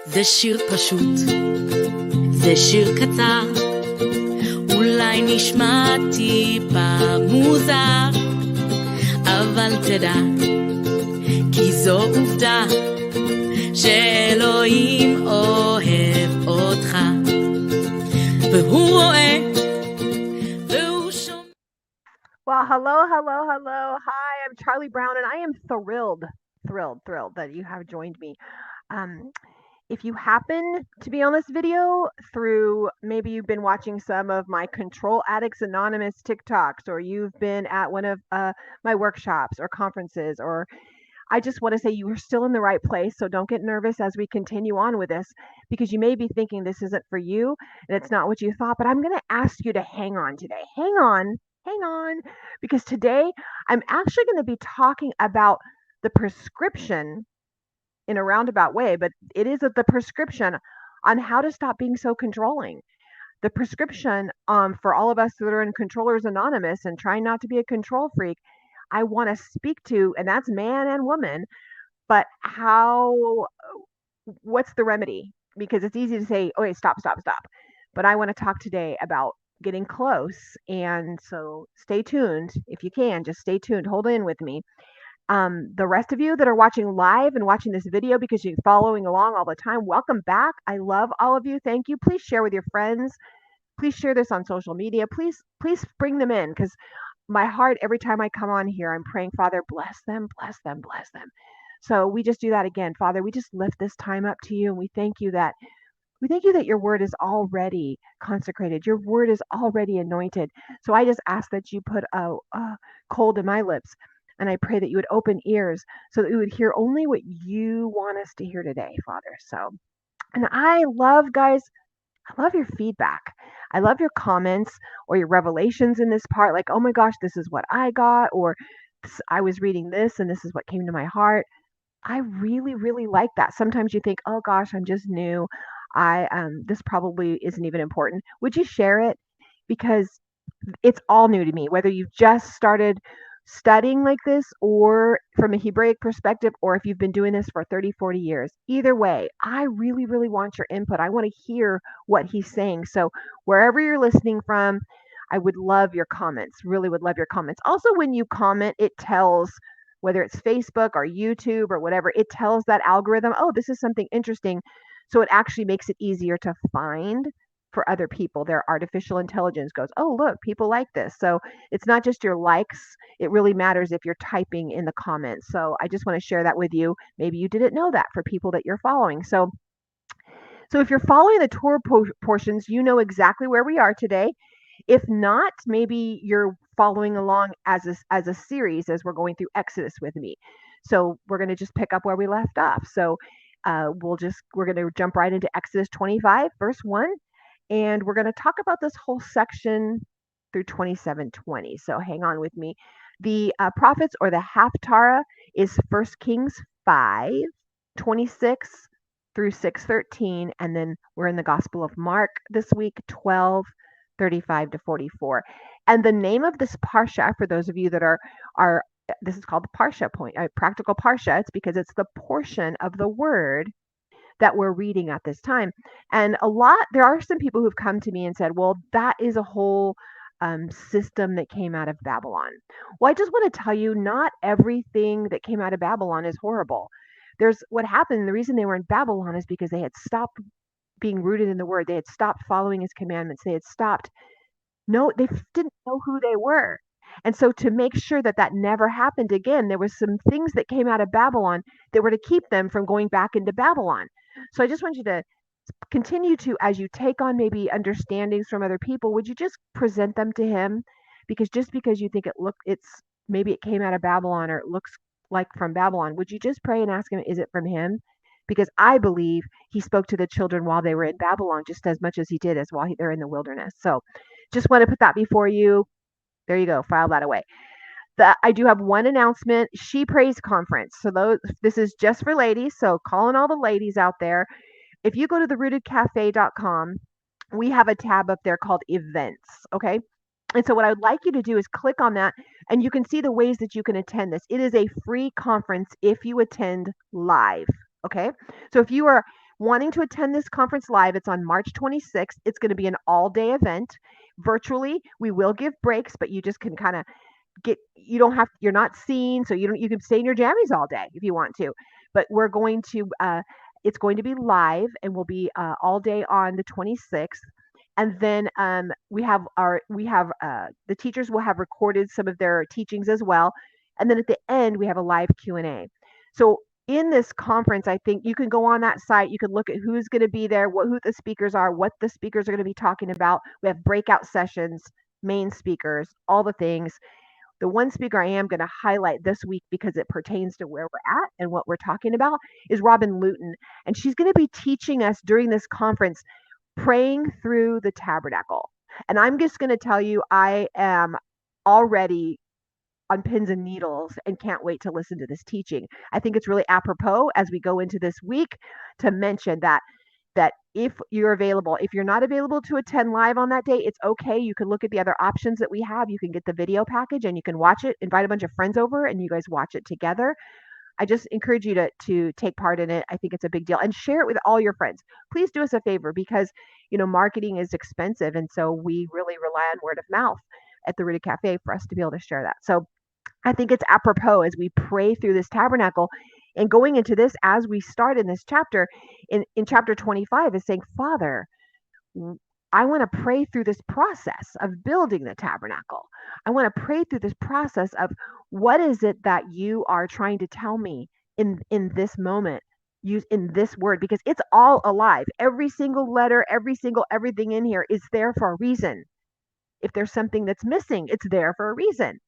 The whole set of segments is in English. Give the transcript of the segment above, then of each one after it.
זה שיר פשוט, זה שיר קצר, אולי נשמע טיפה מוזר, אבל תדע, כי זו עובדה, שאלוהים אוהב אותך, והוא רואה, והוא שומע. Well, hello. Hi, I'm Charlie Brown, and I am thrilled that you have joined me. If you happen to be on this video through, maybe you've been watching some of my Control Addicts Anonymous TikToks, or you've been at one of my workshops or conferences, or I just want to say you are still in the right place. So don't get nervous as we continue on with this, because you may be thinking this isn't for you and it's not what you thought, but I'm going to ask you to hang on today. Hang on, because today I'm actually going to be talking about the prescription in a roundabout way, but it is the prescription on how to stop being so controlling. The prescription for all of us that are in Controllers Anonymous and trying not to be a control freak, I want to speak to, and that's man and woman, but what's the remedy? Because it's easy to say, okay, stop. But I want to talk today about getting close. And so stay tuned. If you can, just stay tuned. Hold in with me. The rest of you that are watching live and watching this video because you're following along all the time, welcome back. I love all of you. Thank you. Please share with your friends. Please share this on social media. Please bring them in, because my heart, every time I come on here, I'm praying, Father, bless them. So we just do that again. Father, we just lift this time up to you, and we thank you that your word is already consecrated. Your word is already anointed. So I just ask that you put a cold in my lips, and I pray that you would open ears so that we would hear only what you want us to hear today, Father. So, and I love your feedback. I love your comments or your revelations in this part. Like, oh my gosh, this is what I got, or I was reading this and this is what came to my heart. I really, really like that. Sometimes you think, oh gosh, I'm just new. This probably isn't even important. Would you share it? Because it's all new to me, whether you've just started studying like this, or from a Hebraic perspective, or if you've been doing this for 30, 40 years. Either way, I really, really want your input. I want to hear what he's saying. So wherever you're listening from, I would love your comments. Really would love your comments. Also, when you comment, it tells, whether it's Facebook or YouTube or whatever, it tells that algorithm, oh, this is something interesting. So it actually makes it easier to find for other people. Their artificial intelligence goes, oh, look, people like this. So it's not just your likes. It really matters if you're typing in the comments. So I just want to share that with you. Maybe you didn't know that for people that you're following. So if you're following the Torah portions, you know exactly where we are today. If not, maybe you're following along as a series as we're going through Exodus with me. So we're going to just pick up where we left off. So we're going to jump right into Exodus 25, verse 1. And we're going to talk about this whole section through 27:20. So hang on with me. The prophets, or the Haftarah, is 1 Kings 5:26 through 6:13. And then we're in the Gospel of Mark this week, 12:35 to 44. And the name of this parsha, for those of you that are this is called the parsha point, practical parsha. It's because it's the portion of the word that we're reading at this time. And there are some people who've come to me and said, well, that is a whole system that came out of Babylon. Well, I just want to tell you, not everything that came out of Babylon is horrible. What happened, the reason they were in Babylon is because they had stopped being rooted in the word. They had stopped following his commandments. They didn't know who they were. And so to make sure that never happened again, there was some things that came out of Babylon that were to keep them from going back into Babylon. So I just want you to continue to, as you take on maybe understandings from other people, would you just present them to him? Because just because you think maybe it came out of Babylon, or it looks like from Babylon, would you just pray and ask him, is it from him? Because I believe he spoke to the children while they were in Babylon just as much as he did as while they're in the wilderness. So just want to put that before you. There you go. File that away. I do have one announcement. She Prays Conference. So this is just for ladies. So calling all the ladies out there. If you go to therootedcafe.com, we have a tab up there called events. Okay. And so what I would like you to do is click on that, and you can see the ways that you can attend this. It is a free conference if you attend live. Okay. So if you are wanting to attend this conference live, it's on March 26th. It's going to be an all-day event. Virtually, we will give breaks, but you just can kind of you don't have, you're not seen, so you can stay in your jammies all day if you want to. But we're going to it's going to be live and will be all day on the 26th. And then the teachers will have recorded some of their teachings as well. And then at the end, we have a live Q&A. So in this conference, I think you can go on that site. You can look at who's going to be there, who the speakers are, what the speakers are going to be talking about. We have breakout sessions, main speakers, all the things. The one speaker I am going to highlight this week because it pertains to where we're at and what we're talking about is Robin Luton. And she's going to be teaching us during this conference praying through the tabernacle. And I'm just going to tell you, I am already on pins and needles and can't wait to listen to this teaching. I think it's really apropos as we go into this week to mention that if you're available, if you're not available to attend live on that day, it's okay. You can look at the other options that we have. You can get the video package and you can watch it, invite a bunch of friends over and you guys watch it together. I just encourage you to take part in it. I think it's a big deal and share it with all your friends. Please do us a favor because, marketing is expensive. And so we really rely on word of mouth at the Rooted Cafe for us to be able to share that. So I think it's apropos as we pray through this tabernacle and going into this, as we start in this chapter, in chapter 25 is saying, Father, I want to pray through this process of building the tabernacle. I want to pray through this process of what is it that you are trying to tell me in this moment, use in this word, because it's all alive. Every single letter, everything in here is there for a reason. If there's something that's missing, it's there for a reason.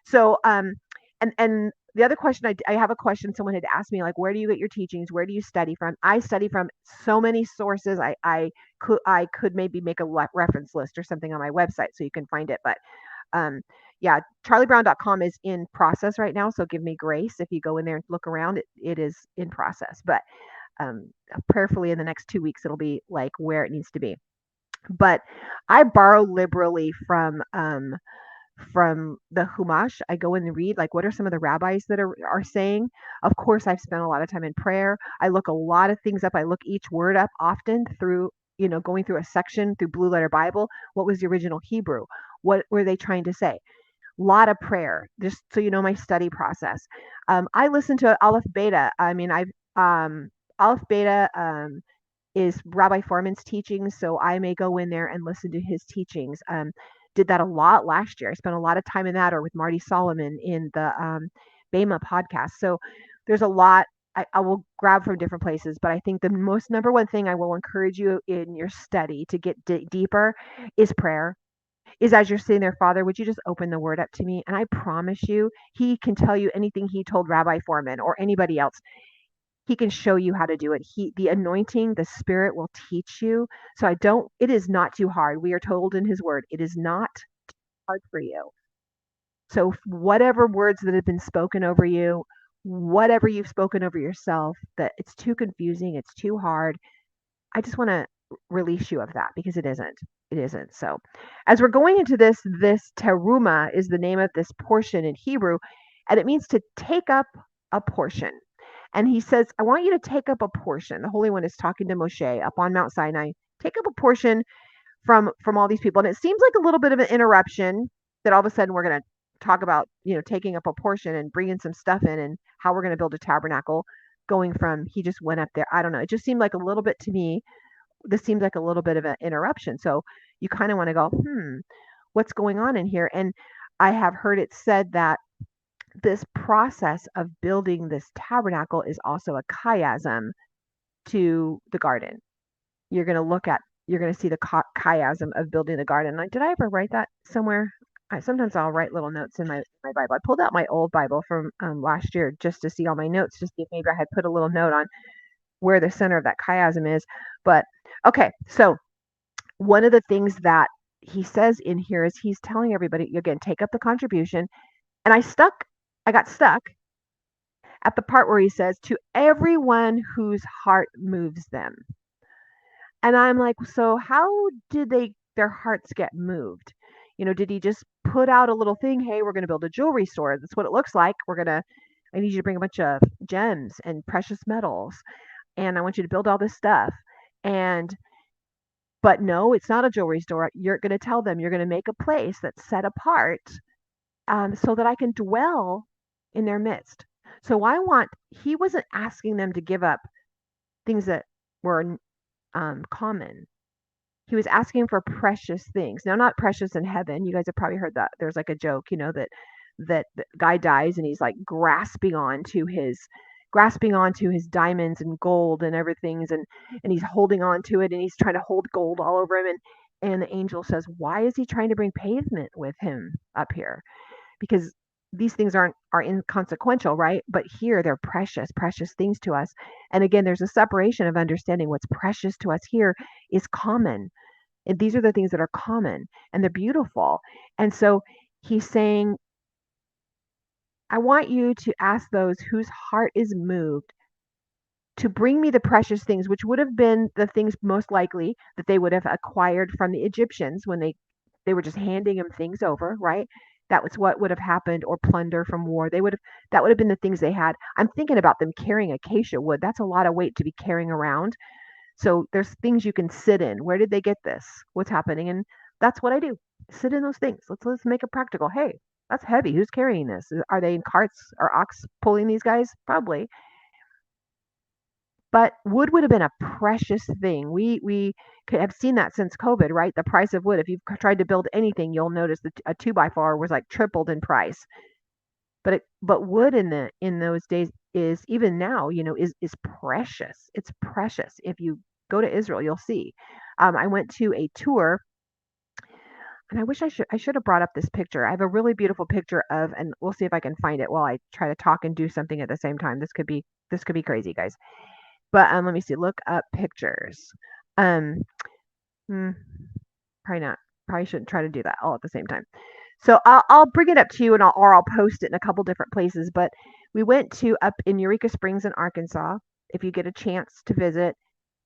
So, and the other question, I have a question someone had asked me, like, where do you get your teachings? Where do you study from? I study from so many sources. I could maybe make a reference list or something on my website so you can find it. But yeah, charliebrown.com is in process right now. So give me grace. If you go in there and look around, it is in process. But prayerfully in the next 2 weeks, it'll be like where it needs to be. But I borrow liberally from the Humash. I go in and read, like, what are some of the rabbis that are saying? Of course, I've spent a lot of time in prayer. I look a lot of things up. I look each word up often through, going through a section through Blue Letter Bible. What was the original Hebrew? What were they trying to say? A lot of prayer, just so you know my study process. I listen to Aleph Beta. I mean, Aleph Beta is Rabbi Foreman's teachings, so I may go in there and listen to his teachings. Did that a lot last year. I spent a lot of time in that, or with Marty Solomon in the Bema podcast. So there's a lot I will grab from different places, but I think the most number one thing I will encourage you in your study to get deeper is prayer. Is as you're sitting there, Father, would you just open the word up to me? And I promise you, he can tell you anything he told Rabbi Foreman or anybody else. He can show you how to do it. The anointing, the Spirit will teach you. So it is not too hard. We are told in his word, it is not hard for you. So whatever words that have been spoken over you, whatever you've spoken over yourself, that it's too confusing, it's too hard, I just want to release you of that because it isn't. It isn't. So as we're going into this terumah is the name of this portion in Hebrew, and it means to take up a portion. And he says, I want you to take up a portion. The Holy One is talking to Moshe up on Mount Sinai. Take up a portion from all these people. And it seems like a little bit of an interruption that all of a sudden we're going to talk about, taking up a portion and bringing some stuff in and how we're going to build a tabernacle, going from he just went up there. I don't know. It just seemed like a little bit to me. This seems like a little bit of an interruption. So you kind of want to go, what's going on in here? And I have heard it said that this process of building this tabernacle is also a chiasm to the garden. You're going to see the chiasm of building the garden. Like, did I ever write that somewhere? Sometimes I'll write little notes in my Bible. I pulled out my old Bible from last year just to see all my notes, just see if maybe I had put a little note on where the center of that chiasm is. But okay, so one of the things that he says in here is he's telling everybody, again, take up the contribution. And I got stuck at the part where he says, to everyone whose heart moves them. And I'm like, so how did their hearts get moved? Did he just put out a little thing? Hey, we're going to build a jewelry store. That's what it looks like. I need you to bring a bunch of gems and precious metals. and I want you to build all this stuff. But no, it's not a jewelry store. You're going to tell them you're going to make a place that's set apart, so that I can dwell in their midst. So he wasn't asking them to give up things that were common. He was asking for precious things. Now, not precious in heaven. You guys have probably heard that. There's like a joke, that the guy dies and he's like grasping onto his diamonds and gold and everything, and he's holding on to it, and he's trying to hold gold all over him, and the angel says, why is he trying to bring pavement with him up here? Because these things are inconsequential, right? But here they're precious things to us. And again, there's a separation of understanding what's precious to us here is common. And these are the things that are common and they're beautiful. And so he's saying, I want you to ask those whose heart is moved to bring me the precious things, which would have been the things most likely that they would have acquired from the Egyptians when they were just handing them things over, right? That was what would have happened, or plunder from war. That would have been the things they had. I'm thinking about them carrying acacia wood. That's a lot of weight to be carrying around. So there's things you can sit in. Where did they get this? What's happening? And that's what I do. Sit in those things. Let's make it practical. Hey, that's heavy. Who's carrying this? Are they in carts or ox pulling these guys? Probably. But wood would have been a precious thing. We have seen that since COVID, right? The price of wood. If you've tried to build anything, you'll notice that a 2x4 was like tripled in price. But wood in those days is, even now, is precious. It's precious. If you go to Israel, you'll see. I went to a tour, and I wish I should have brought up this picture. I have a really beautiful picture of, and we'll see if I can find it while I try to talk and do something at the same time. This could be crazy, guys. But let me see. Look up pictures. Um, hmm, Probably not. Probably shouldn't try to do that all at the same time. So I'll bring it up to you, and I'll post it in a couple different places. But we went to up in Eureka Springs in Arkansas. If you get a chance to visit,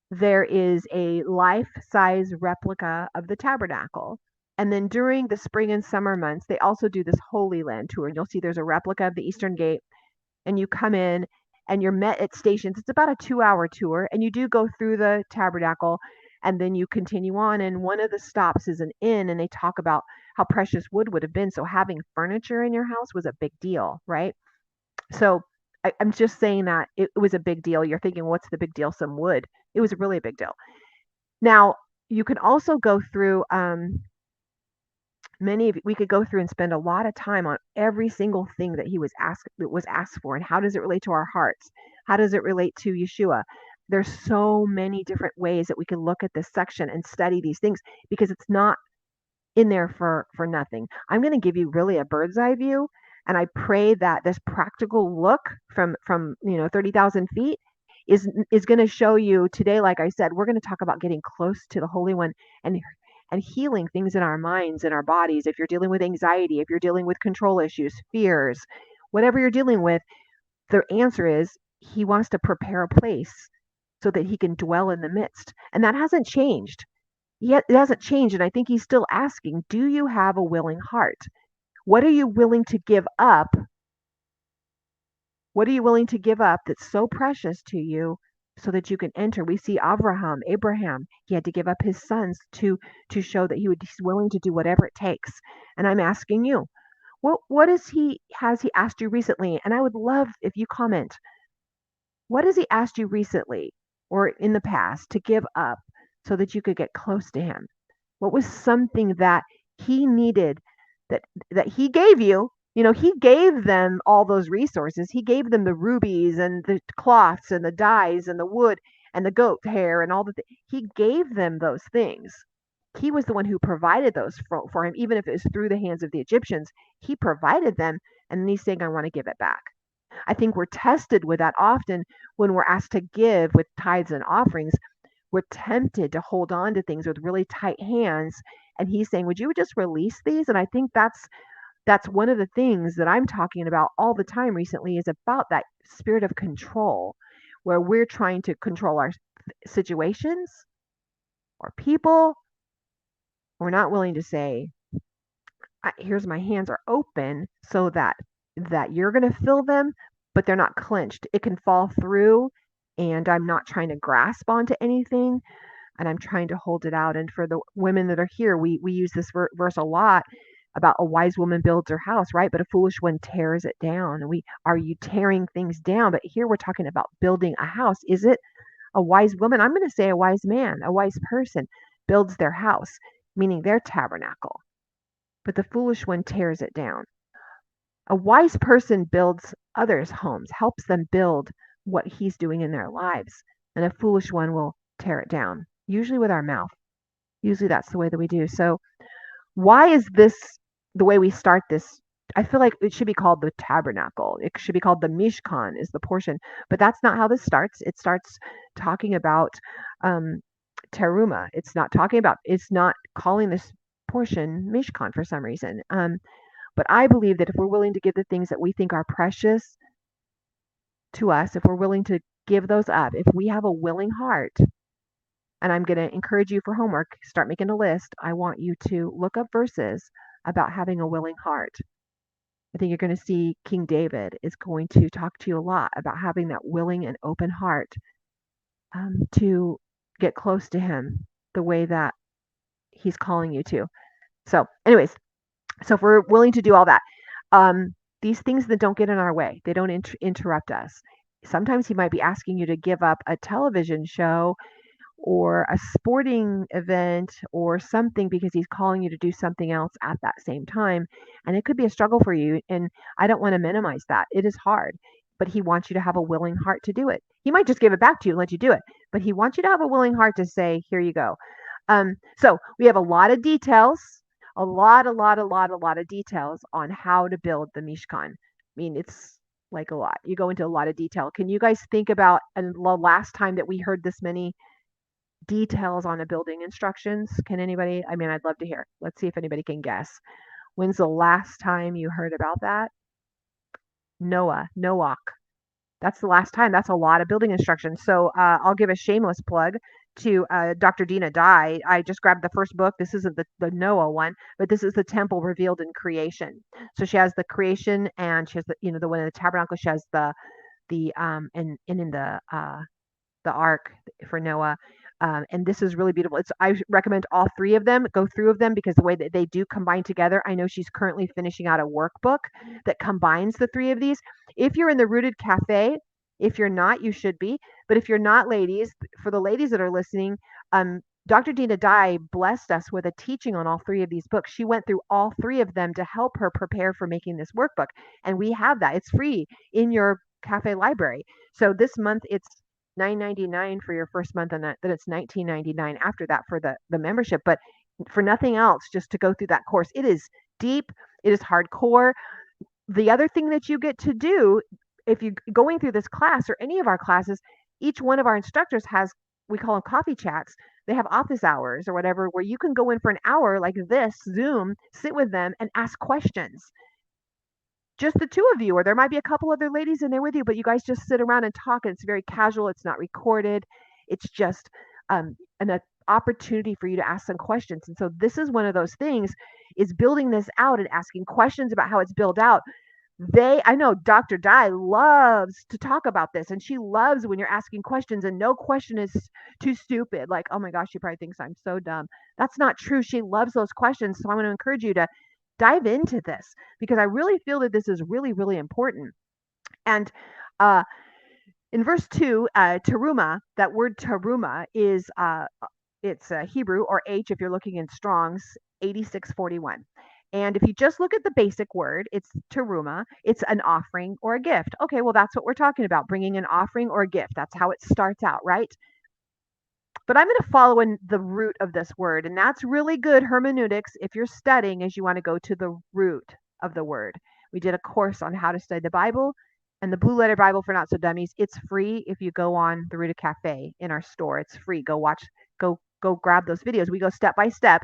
there is a life-size replica of the tabernacle. And then during the spring and summer months, they also do this Holy Land tour. And you'll see there's a replica of the Eastern Gate, and you come in and you're met at stations. It's about a 2-hour tour, and you do go through the tabernacle, and then you continue on. And one of the stops is an inn, and they talk about how precious wood would have been. So having furniture in your house was a big deal, right? So I'm just saying that it was a big deal. You're thinking, what's the big deal? Some wood. It was really a big deal. Now, you can also go through we could go through and spend a lot of time on every single thing that was asked for, and how does it relate to our hearts? How does it relate to Yeshua? There's so many different ways that we can look at this section and study these things, because it's not in there for nothing. I'm going to give you really a bird's eye view, and I pray that this practical look from 30,000 feet is going to show you today. Like I said, we're going to talk about getting close to the Holy One, and healing things in our minds and our bodies. If you're dealing with anxiety, if you're dealing with control issues, fears, whatever you're dealing with, the answer is he wants to prepare a place so that he can dwell in the midst. And that hasn't changed. Yet it hasn't changed. And I think he's still asking, do you have a willing heart? What are you willing to give up? What are you willing to give up that's so precious to you, so that you can enter? We see Abraham, he had to give up his sons to show that he's willing to do whatever it takes. And I'm asking you, what has he asked you recently? And I would love if you comment, what has he asked you recently or in the past to give up so that you could get close to him? What was something that he needed that he gave you? He gave them all those resources. He gave them the rubies and the cloths and the dyes and the wood and the goat hair and all he gave them those things. He was the one who provided those for him, even if it was through the hands of the Egyptians. He provided them, and he's saying, I want to give it back. I think we're tested with that often when we're asked to give with tithes and offerings. We're tempted to hold on to things with really tight hands. And he's saying, would you just release these? And I think that's one of the things that I'm talking about all the time recently, is about that spirit of control, where we're trying to control our situations or people. We're not willing to say, here's my hands are open, so that you're going to fill them, but they're not clenched. It can fall through, and I'm not trying to grasp onto anything, and I'm trying to hold it out. And for the women that are here, we use this verse a lot about a wise woman builds her house, right? But a foolish one tears it down. And are you tearing things down? But here we're talking about building a house. Is it a wise woman? I'm going to say a wise man, a wise person builds their house, meaning their tabernacle. But the foolish one tears it down. A wise person builds others' homes, helps them build what he's doing in their lives. And a foolish one will tear it down, usually with our mouth. Usually that's the way that we do. So, why is this the way we start this? I feel like it should be called the tabernacle. It should be called the Mishkan, is the portion. But that's not how this starts. It starts talking about um, Terumah. It's not calling this portion Mishkan for some reason. But I believe that if we're willing to give the things that we think are precious to us, if we're willing to give those up, if we have a willing heart, and I'm going to encourage you for homework, start making a list. I want you to look up verses about having a willing heart. I think you're going to see King David is going to talk to you a lot about having that willing and open heart to get close to him the way that he's calling you to. So, anyways, so if we're willing to do all that, these things that don't get in our way, they don't interrupt us. Sometimes he might be asking you to give up a television show or a sporting event or something because he's calling you to do something else at that same time. And it could be a struggle for you. And I don't want to minimize that. It is hard, but he wants you to have a willing heart to do it. He might just give it back to you and let you do it, but he wants you to have a willing heart to say, here you go. So we have a lot of details, a lot of details on how to build the Mishkan. I mean, it's like a lot. You go into a lot of detail. Can you guys think about the last time that we heard this many details on a building instructions? Can anybody? I mean, I'd love to hear. Let's see if anybody can guess. When's the last time you heard about that? Noach. That's the last time. That's a lot of building instructions. So I'll give a shameless plug to Dr. Dina Dye. I just grabbed the first book. This isn't the Noah one, but this is the temple revealed in creation. So she has the creation, and she has the one in the tabernacle. She has and in the ark for Noah. And this is really beautiful. I recommend all three of them. Go through of them because the way that they do combine together. I know she's currently finishing out a workbook that combines the three of these. If you're in the Rooted Cafe, if you're not, you should be. But if you're not, ladies, for the ladies that are listening, Dr. Dina Dye blessed us with a teaching on all three of these books. She went through all three of them to help her prepare for making this workbook. And we have that. It's free in your cafe library. So this month it's $9.99 for your first month, and then it's $19.99 after that for the membership. But for nothing else, just to go through that course. It is deep, it is hardcore. The other thing that you get to do if you're going through this class or any of our classes, each one of our instructors has, we call them coffee chats. They have office hours or whatever where you can go in for an hour like this, Zoom, sit with them and ask questions. Just the two of you, or there might be a couple other ladies in there with you, but you guys just sit around and talk, and it's very casual. It's not recorded. It's just an opportunity for you to ask some questions. And so this is one of those things, is building this out and asking questions about how it's built out. I know Dr. Dye loves to talk about this, and she loves when you're asking questions, and no question is too stupid. Like, oh my gosh, she probably thinks I'm so dumb. That's not true. She loves those questions. So I'm going to encourage you to dive into this because I really feel that this is really, really important. And in verse 2, terumah, that word terumah is it's Hebrew, or H if you're looking in Strong's 8641. And if you just look at the basic word, it's terumah. It's an offering or a gift. Okay, well, that's what we're talking about, bringing an offering or a gift. That's how it starts out, right? But I'm going to follow in the root of this word, and that's really good hermeneutics if you're studying as you want to go to the root of the word. We did a course on how to study the Bible and the Blue Letter Bible for Not So Dummies. It's free if you go on the Rooted Cafe in our store. It's free. Go watch, go grab those videos. We go step by step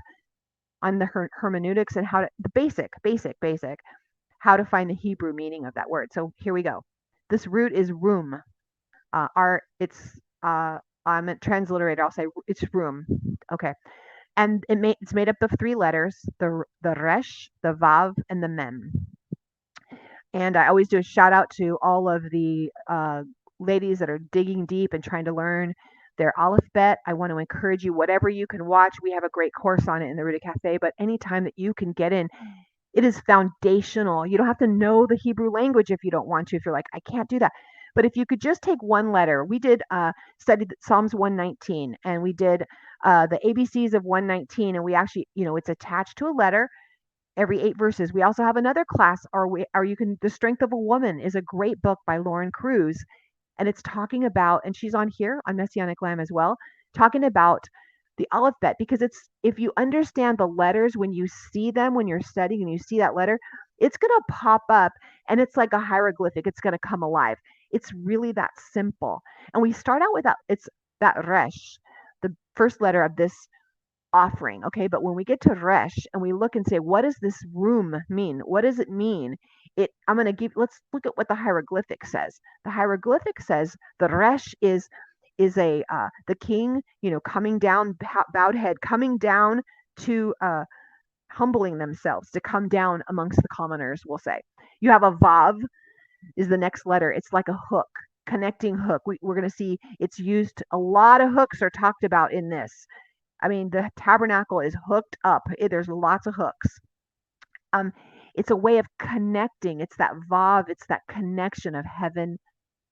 on the hermeneutics and how to, the basic, how to find the Hebrew meaning of that word. So here we go. This root is room. I'm a transliterator. I'll say it's room. Okay. And it's made up of three letters, the resh, the vav, and the mem. And I always do a shout out to all of the ladies that are digging deep and trying to learn their alphabet, I want to encourage you, whatever you can watch. We have a great course on it in the Ruta Cafe, but anytime that you can get in, it is foundational. You don't have to know the Hebrew language if you don't want to, if you're like, I can't do that. But if you could just take one letter, we did study Psalms 119, and we did the ABCs of 119, and we actually, it's attached to a letter every 8 verses. We also have another class, or you can, The Strength of a Woman is a great book by Lauren Cruz, and it's talking about, and she's on here on Messianic Lamb as well, talking about the alphabet, because it's, if you understand the letters, when you see them, when you're studying and you see that letter, it's going to pop up, and it's like a hieroglyphic. It's going to come alive. It's really that simple. And we start out with that. It's that resh, the first letter of this offering. Okay. But when we get to resh and we look and say, what does this room mean? What does it mean? Let's look at what the hieroglyphic says. The hieroglyphic says the resh is a the king, coming down, bowed head, coming down to humbling themselves, to come down amongst the commoners, we'll say. You have a vav is the next letter. It's like a hook, connecting hook. We're going to see it's used. A lot of hooks are talked about in this. I mean, the tabernacle is hooked up. There's lots of hooks. It's a way of connecting. It's that vav. It's that connection of heaven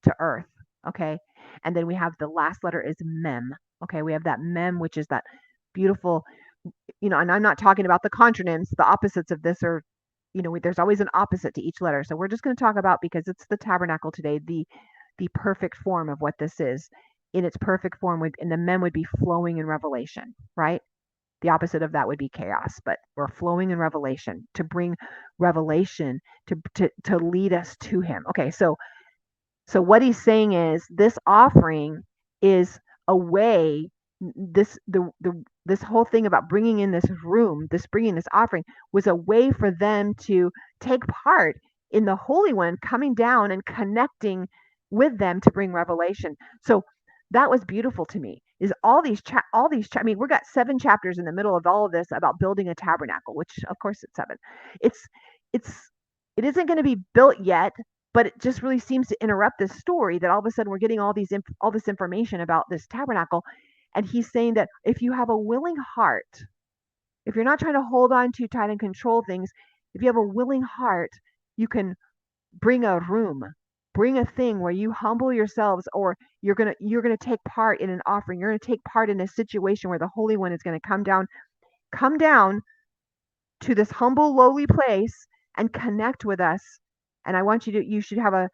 to earth. Okay. And then we have the last letter is mem. Okay. We have that mem, which is that beautiful, and I'm not talking about the contronyms. The opposites of this are, there's always an opposite to each letter. So we're just going to talk about, because it's the tabernacle today, the perfect form of what this is in its perfect form, and the mem would be flowing in revelation, right? The opposite of that would be chaos, but we're flowing in revelation to bring revelation, to lead us to him. Okay. So what he's saying is this offering is a way, this whole thing about bringing in this room, bringing this offering was a way for them to take part in the Holy One coming down and connecting with them to bring revelation. So that was beautiful to me, is all these, I mean, we've got 7 chapters in the middle of all of this about building a tabernacle, which of course it's 7. It isn't going to be built yet, but it just really seems to interrupt this story, that all of a sudden we're getting all this information about this tabernacle. And he's saying that if you have a willing heart, if you're not trying to hold on too tight and control things, if you have a willing heart, you can bring a room, bring a thing where you humble yourselves, or you're going to take part in an offering. You're going to take part in a situation where the Holy One is going to come down to this humble, lowly place and connect with us. And I want you should have a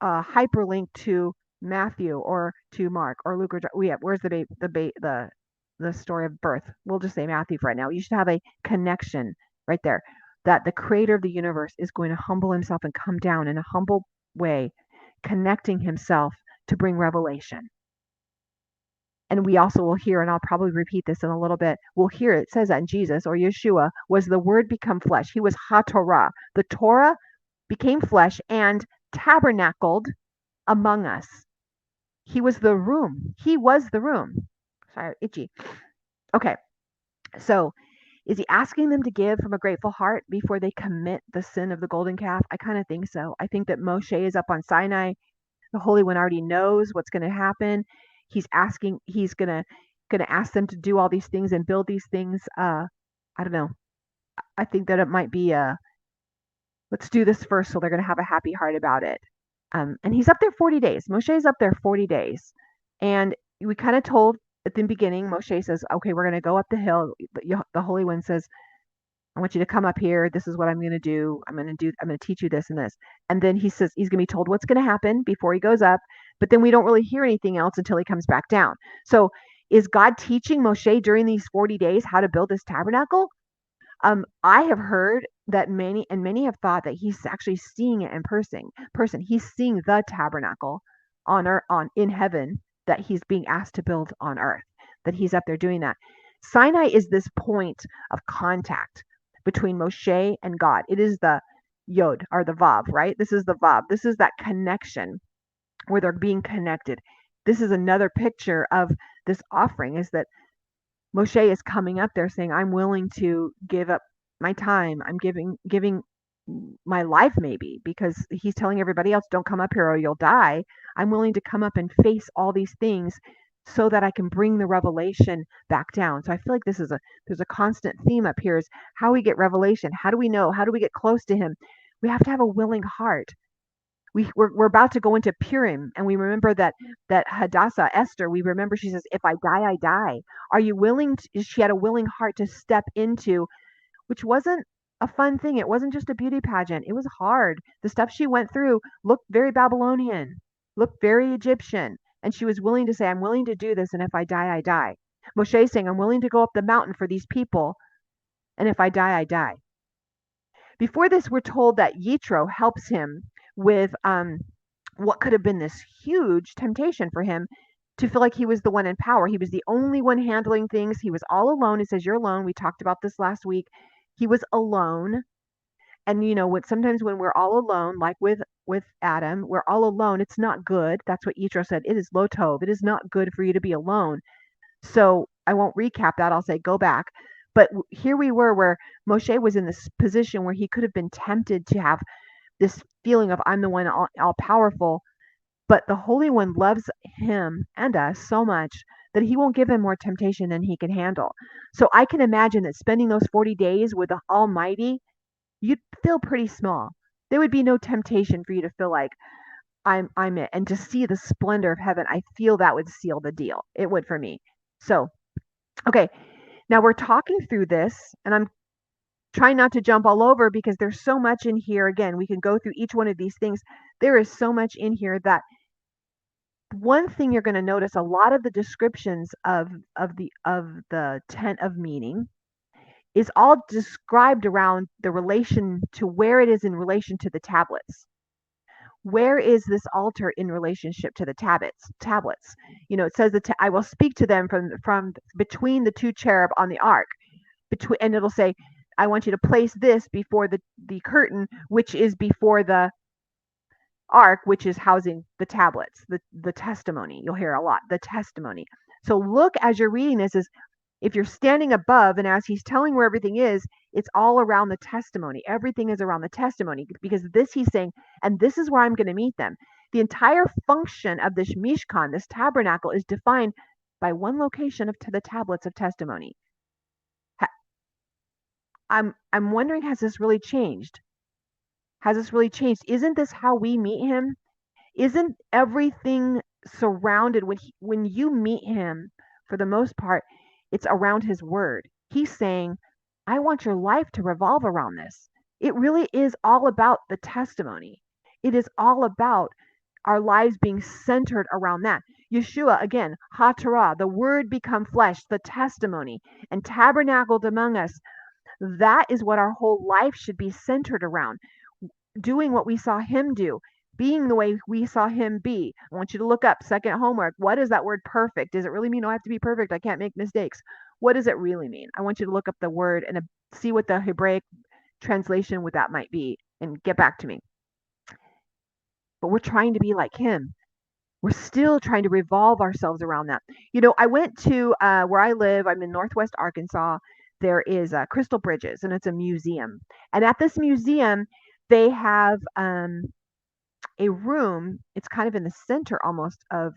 hyperlink to Matthew or to Mark or Luke or where's the story of birth? We'll just say Matthew for right now. You should have a connection right there, that the creator of the universe is going to humble himself and come down in a humble way, connecting himself to bring revelation. And we also will hear, and I'll probably repeat this in a little bit, we'll hear it says that Jesus, or Yeshua, was the Word become flesh. He was HaTorah. The Torah became flesh and tabernacled among us. He was the room. He was the room. Sorry, itchy. Okay. So is he asking them to give from a grateful heart before they commit the sin of the golden calf? I kind of think so. I think that Moshe is up on Sinai. The Holy One already knows what's going to happen. He's going to ask them to do all these things and build these things. I don't know. I think that it might be let's do this first, so they're going to have a happy heart about it. And he's up there 40 days. Moshe's up there 40 days. And we kind of told at the beginning, Moshe says, okay, we're going to go up the hill. The Holy One says, I want you to come up here. This is what I'm going to do. I'm going to teach you this and this. And then he says he's going to be told what's going to happen before he goes up. But then we don't really hear anything else until he comes back down. So is God teaching Moshe during these 40 days how to build this tabernacle? I have heard that many have thought that he's actually seeing it in person. He's seeing the tabernacle in heaven that he's being asked to build on earth, that he's up there doing that. Sinai is this point of contact between Moshe and God. It is the Yod, or the Vav, right? This is the Vav. This is that connection where they're being connected. This is another picture of this offering, is that Moshe is coming up there saying, I'm willing to give up my time. I'm giving my life, maybe, because he's telling everybody else, don't come up here or you'll die. I'm willing to come up and face all these things so that I can bring the revelation back down. So I feel like there's a constant theme up here is how we get revelation. How do we know? How do we get close to him? We have to have a willing heart. We're about to go into Purim, and we remember that Hadassah, Esther, we remember she says, if I die, I die. Are you willing to, she had a willing heart to step into, which wasn't a fun thing. It wasn't just a beauty pageant. It was hard. The stuff she went through looked very Babylonian, looked very Egyptian. And she was willing to say, I'm willing to do this, and if I die, I die. Moshe saying, I'm willing to go up the mountain for these people, and if I die, I die. Before this, we're told that Yitro helps him with what could have been this huge temptation for him to feel like he was the one in power. He was the only one handling things. He was all alone. It says, you're alone. We talked about this last week. He was alone. And sometimes when we're all alone, like with Adam, we're all alone. It's not good. That's what Yitro said. It is lo tov. It is not good for you to be alone. So I won't recap that. I'll say go back. But here we were where Moshe was in this position where he could have been tempted to have this feeling of I'm the one all powerful, but the Holy One loves him and us so much that he won't give him more temptation than he can handle. So I can imagine that spending those 40 days with the Almighty, you'd feel pretty small. There would be no temptation for you to feel like I'm it. And to see the splendor of heaven, I feel that would seal the deal. It would for me. So, okay. Now we're talking through this, and I'm trying not to jump all over because there's so much in here. Again, we can go through each one of these things. There is so much in here that one thing you're going to notice, a lot of the descriptions of the tent of meeting is all described around the relation to where it is in relation to the tablets. Where is this altar in relationship to the tablets? It says that I will speak to them from between the two cherub on the ark, and it'll say, I want you to place this before the curtain, which is before the ark, which is housing the tablets, the testimony. You'll hear a lot, the testimony. So look as you're reading this, is if you're standing above, and as he's telling where everything is, it's all around the testimony. Everything is around the testimony, because this he's saying, and this is where I'm going to meet them. The entire function of this Mishkan, this tabernacle, is defined by one location to the tablets of testimony. I'm wondering, has this really changed? Has this really changed? Isn't this how we meet him? Isn't everything surrounded when you meet him, for the most part, it's around his word. He's saying, I want your life to revolve around this. It really is all about the testimony. It is all about our lives being centered around that. Yeshua, again, HaTorah, the word become flesh, the testimony, and tabernacled among us. That is what our whole life should be centered around. Doing what we saw him do, being the way we saw him be. I want you to look up, second homework. What does that word perfect? Does it really mean I have to be perfect? I can't make mistakes. What does it really mean? I want you to look up the word and see what the Hebraic translation with that might be and get back to me. But we're trying to be like him. We're still trying to revolve ourselves around that. I went to where I live. I'm in Northwest Arkansas. There is Crystal Bridges, and it's a museum. And at this museum, they have a room. It's kind of in the center almost of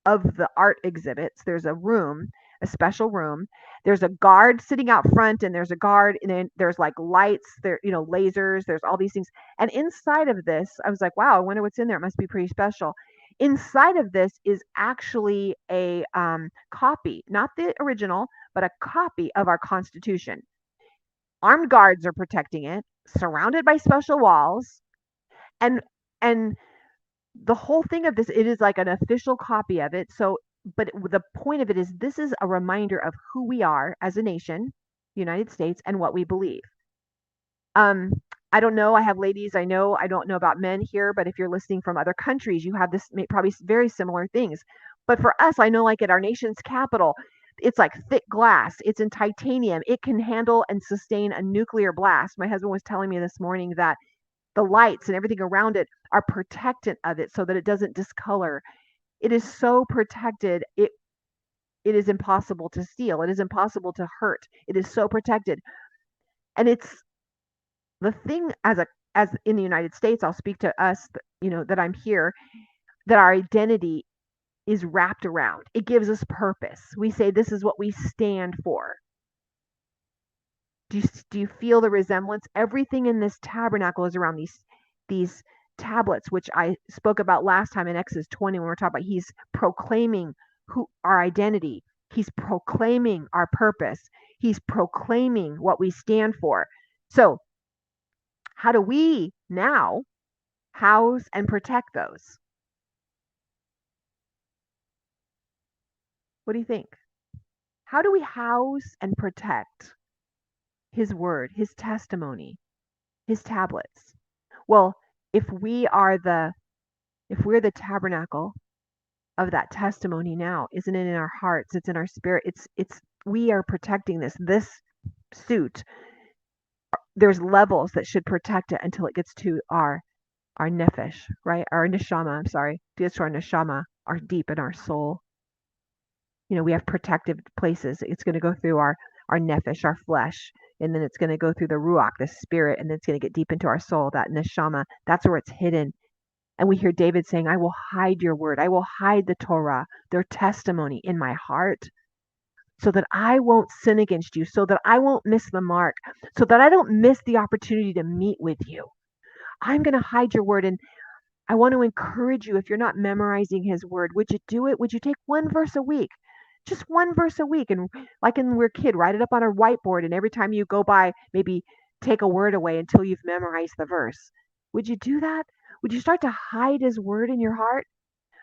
the art exhibits. There's a room, a special room. There's a guard sitting out front, and there's a guard, and then there's like lights, there, lasers. There's all these things. And inside of this, I was like, wow, I wonder what's in there. It must be pretty special. Inside of this is actually a copy, not the original, but a copy of our Constitution. Armed guards are protecting it, surrounded by special walls, and the whole thing of this, it is like an official copy of it. So, but the point of it is, this is a reminder of who we are as a nation, United States, and what we believe. I don't know. I have ladies. I don't know about men here, but if you're listening from other countries, you have this probably very similar things. But for us, I know, like at our nation's capital, it's like thick glass. It's in titanium. It can handle and sustain a nuclear blast. My husband was telling me this morning that the lights and everything around it are protectant of it so that it doesn't discolor. It is so protected. It is impossible to steal. It is impossible to hurt. It is so protected. And it's the thing, as in the United States, I'll speak to us, that I'm here. that our identity is wrapped around. It gives us purpose. We say this is what we stand for. Do you feel the resemblance? Everything in this tabernacle is around these tablets, which I spoke about last time in Exodus 20 when we were talking about he's proclaiming our identity. He's proclaiming our purpose. He's proclaiming what we stand for. So how do we now house and protect those? What do you think? How do we house and protect his word, his testimony, his tablets? Well, if we're the tabernacle of that testimony now, isn't it in our hearts? It's in our spirit. It's we are protecting this suit. There's levels that should protect it until it gets to our nefesh, right? Our neshama, I'm sorry. Gets to our neshama, our deep in our soul. We have protective places. It's going to go through our nefesh, our flesh, and then it's going to go through the ruach, the spirit, and then it's going to get deep into our soul, that neshama. That's where it's hidden. And we hear David saying, I will hide your word. I will hide the Torah, their testimony in my heart so that I won't sin against you, so that I won't miss the mark, so that I don't miss the opportunity to meet with you. I'm going to hide your word. And I want to encourage you, if you're not memorizing his word, would you do it? Would you take one verse a week? Just one verse a week. And like when we're a kid, write it up on a whiteboard. And every time you go by, maybe take a word away until you've memorized the verse. Would you do that? Would you start to hide his word in your heart?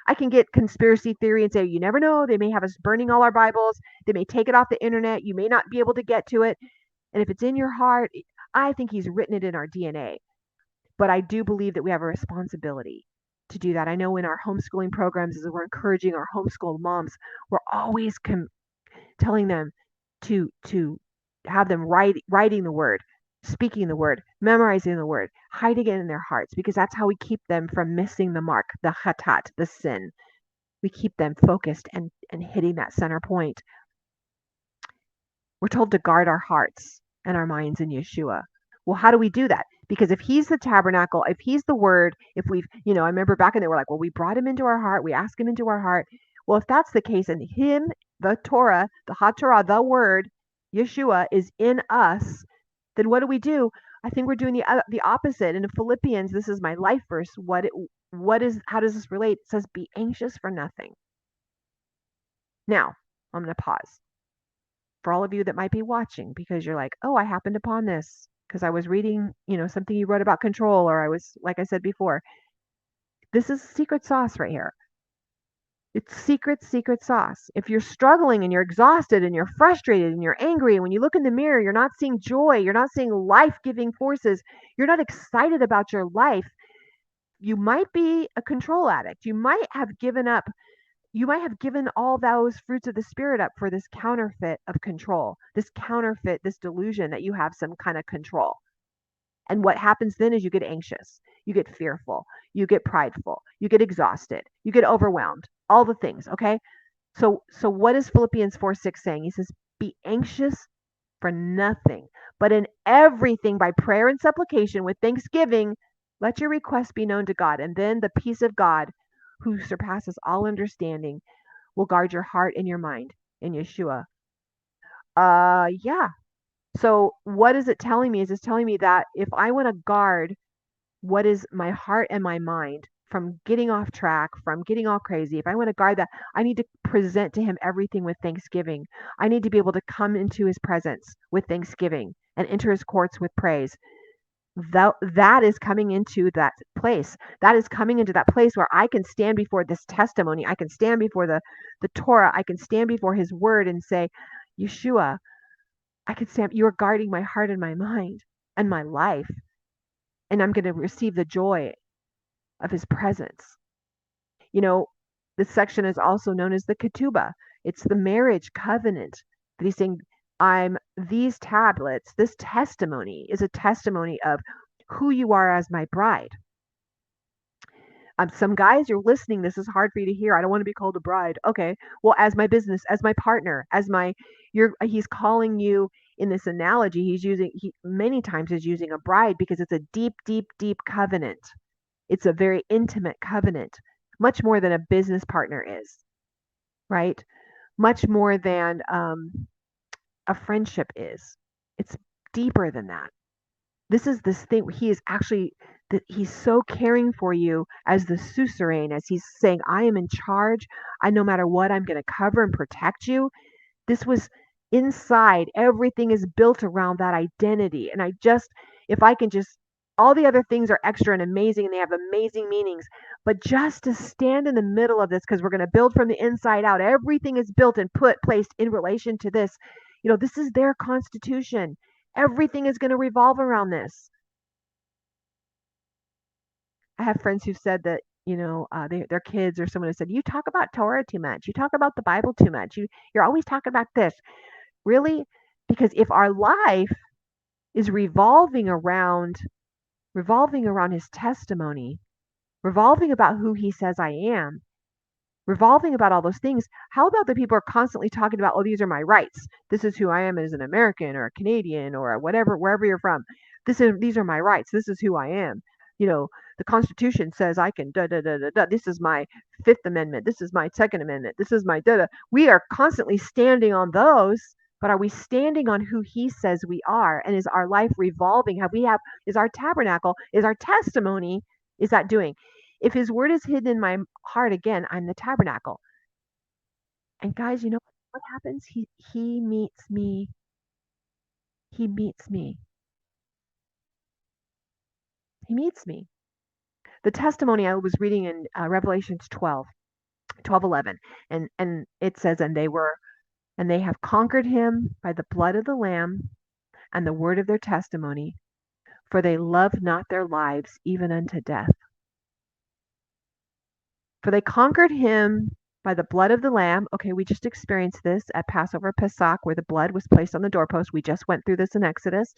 I can get conspiracy theory and say, you never know. They may have us burning all our Bibles. They may take it off the internet. You may not be able to get to it. And if it's in your heart, I think he's written it in our DNA. But I do believe that we have a responsibility to do that. I know in our homeschooling programs, as we're encouraging our homeschool moms, we're always telling them to have them writing the word, speaking the word, memorizing the word, hiding it in their hearts, because that's how we keep them from missing the mark, the chatat, the sin. We keep them focused and hitting that center point. We're told to guard our hearts and our minds in Yeshua. Well, how do we do that? Because if he's the tabernacle, if he's the word, if we've, I remember back in there, we're like, well, we brought him into our heart, we asked him into our heart. Well, if that's the case, and him, the Torah, the HaTorah, the word, Yeshua is in us, then what do? I think we're doing the opposite. And in Philippians, this is my life verse. How does this relate? It says, be anxious for nothing. Now, I'm going to pause for all of you that might be watching, because you're like, oh, I happened upon this because I was reading, something you wrote about control, or I was, like I said before, this is secret sauce right here. It's secret sauce. If you're struggling and you're exhausted and you're frustrated and you're angry, and when you look in the mirror, you're not seeing joy, you're not seeing life-giving forces, you're not excited about your life, you might be a control addict. You might have given all those fruits of the spirit up for this counterfeit of control, this delusion that you have some kind of control. And what happens then is you get anxious, you get fearful, you get prideful, you get exhausted, you get overwhelmed, all the things, okay? So what is Philippians 4:6 saying? He says, be anxious for nothing, but in everything by prayer and supplication with thanksgiving, let your requests be known to God. And then the peace of God, who surpasses all understanding, will guard your heart and your mind in Yeshua. Yeah. So what is it telling me? It's telling me that if I want to guard what is my heart and my mind from getting off track, from getting all crazy, if I want to guard that, I need to present to him everything with thanksgiving. I need to be able to come into his presence with thanksgiving and enter his courts with praise. That is coming into that place. That is coming into that place where I can stand before this testimony. I can stand before the Torah. I can stand before his word and say, Yeshua, I can stand, you are guarding my heart and my mind and my life. And I'm going to receive the joy of his presence. This section is also known as the ketubah. It's the marriage covenant that he's saying, these tablets, this testimony is a testimony of who you are as my bride. Some guys, you're listening, this is hard for you to hear. I don't want to be called a bride. Okay, well, as my business, as my partner, he's calling you in this analogy. He many times is using a bride because it's a deep, deep, deep covenant. It's a very intimate covenant. much more than a business partner is, right? Much more than a friendship is. It's deeper than that. This is this thing. He is actually that he's so caring for you as the suzerain, as he's saying, I am in charge. I no matter what, I'm going to cover and protect you. This was inside. Everything is built around that identity. And if I can just, all the other things are extra and amazing and they have amazing meanings. But just to stand in the middle of this, because we're going to build from the inside out, everything is built and placed in relation to this. This is their constitution. Everything is going to revolve around this. I have friends who said that, their kids or someone has said, you talk about Torah too much. You talk about the Bible too much. You're always talking about this. Really? Because if our life is revolving around his testimony, revolving about who he says I am, revolving about all those things, how about the people are constantly talking about, oh, these are my rights. This is who I am as an American or a Canadian or a whatever, wherever you're from. These are my rights. This is who I am. The Constitution says I can da da da da da. This is my Fifth Amendment. This is my Second Amendment. This is my da da. We are constantly standing on those, but are we standing on who he says we are? And is our life revolving? Is our tabernacle, is our testimony, is that doing? If his word is hidden in my heart, again, I'm the tabernacle. And guys, you know what happens? He meets me. He meets me. He meets me. The testimony I was reading in Revelations 12:11, and it says, and they have conquered him by the blood of the Lamb and the word of their testimony, for they loved not their lives even unto death. For they conquered him by the blood of the Lamb. Okay, we just experienced this at Passover, Pesach, where the blood was placed on the doorpost. We just went through this in Exodus.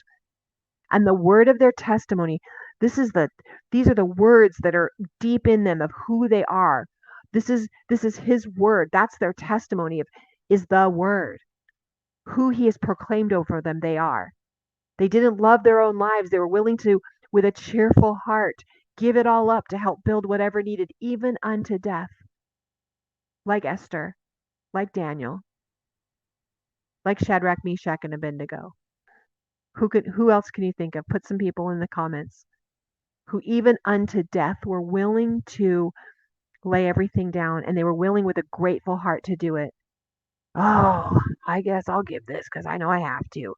And the word of their testimony. These are the words that are deep in them of who they are. This is his word. That's their testimony is the word. Who he has proclaimed over them they are. They didn't love their own lives. They were willing to, with a cheerful heart, give it all up to help build whatever needed, even unto death. Like Esther, like Daniel, like Shadrach, Meshach, and Abednego. Who else can you think of? Put some people in the comments who even unto death were willing to lay everything down, and they were willing with a grateful heart to do it. Oh, I guess I'll give this because I know I have to.